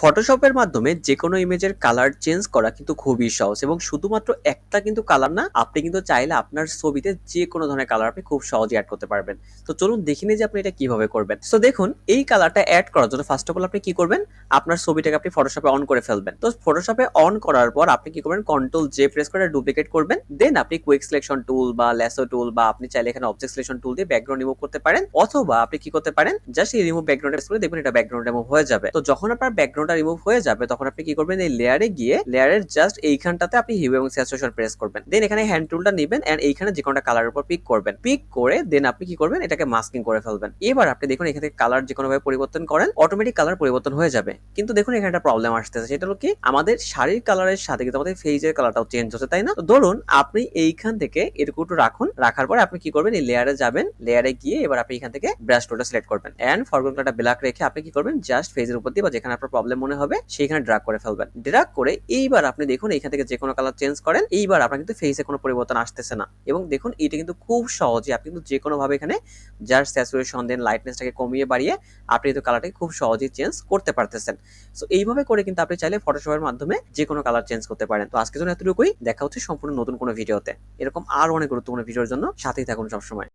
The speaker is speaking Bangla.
ফটোশপের মাধ্যমে যেকোনো ইমেজের কালার চেঞ্জ করা কিন্তু খুবই সহজ এবং শুধুমাত্র একটা কিন্তু কালার না, আপনি কিন্তু চাইলে আপনার ছবিতে যেকোনো ধরনের কালার আপনি খুব সহজেই এড করতে পারবেন। তো চলুন দেখে নিই যে আপনি এটা কিভাবে করবেন। সো দেখুন, এই কালারটা এড করার জন্য ফার্স্ট অফ অল আপনি কি করবেন, আপনার ছবিটাকে আপনি ফটোশপে অন করে ফেলবেন। তো ফটোশপে অন করার পর আপনি কি করবেন, কন্ট্রোল জে প্রেস করে ডুপ্লিকেট করবেন। দেন আপনি কুইক সিলেকশন টুল বা ল্যাসো টুল বা আপনি চাইলে এখানে অবজেক্ট সিলেকশন টুল দিয়ে ব্যাকগ্রাউন্ড রিমুভ করতে পারেন, অথবা আপনি কি করতে পারেন, জাস্ট এই রিমুভ ব্যাকগ্রাউন্ড প্রেস করে দেখবেন এটা ব্যাকগ্রাউন্ড রিমুভ হয়ে যাবে। তো যখন আপনার ব্যাকগ্রাউন্ডটা রিমুভ হয়ে যাবে তখন আপনি কি করবেন, এই লেয়ারে গিয়ে লেয়ারের জাস্ট এইখানটাতে আপনি হিউ এবং স্যাচুরেশন প্রেস করবেন। দেন এখানে হ্যান্ড টুলটা নেবেন এন্ড এইখানে যে কোনটা কালারের উপর পিক করবেন। পিক করে দেন আপনি কি করবেন, এটাকে মাস্কিং করে ফেলবেন। এবার আপনি দেখুন এখান থেকে কালার যে কোনো ভাবে পরিবর্তন করেন, অটোমেটিক কালার পরিবর্তন হয়ে যাবে। কিন্তু দেখুন এখানে একটা প্রবলেম আসতেছে, সেটা হলো কি, আমাদের শাড়ির কালারের সাথে কিন্তু আমাদের ফেজের কালারটাও চেঞ্জ হচ্ছে, তাই না? তো ধরুন আপনি এইখান থেকে এরকম একটু রাখুন, রাখার পরে আপনি কি করবেন, এই লেয়ারে যাবেন, লেয়ারে গিয়ে এবার আপনি এখান থেকে ব্রাশ টুলটা সিলেক্ট করবেন এন্ড ফরগ্রাউন্ড কালারটা ব্ল্যাক রেখে আপনি কি করবেন, জাস্ট ফেজের উপর দিয়ে বা যেখানে আপনার প্রবলেম মনে হবে সেইখানে ড্রাগ করে ফেলবেন। ড্রাগ করে এইবার আপনি দেখুন এখান থেকে যে কোনো কালার চেঞ্জ করেন, এইবার আপনার কিন্তু ফেসে কোনো পরিবর্তন আসতেছে না। এবং দেখুন এটা কিন্তু খুব সহজে আপনি কিন্তু যে কোনো ভাবে এখানে জাস্ট স্যাচুরেশন দেন লাইটনেসটাকে কমিয়ে বাড়িয়ে আপনি কিন্তু কালারটাকে খুব সহজেই চেঞ্জ করতে পারতেছেন। সো এইভাবে করে কিন্তু আপনি চাইলে ফটোশপের মাধ্যমে যে কোনো কালার চেঞ্জ করতে পারেন। তো আজকের জন্য এতটুকুই, দেখা হচ্ছে সম্পূর্ণ নতুন কোনো ভিডিওতে। এরকম আরো অনেক গুরুত্বপূর্ণ ভিডিওর জন্য সাথেই থাকুন সবসময়।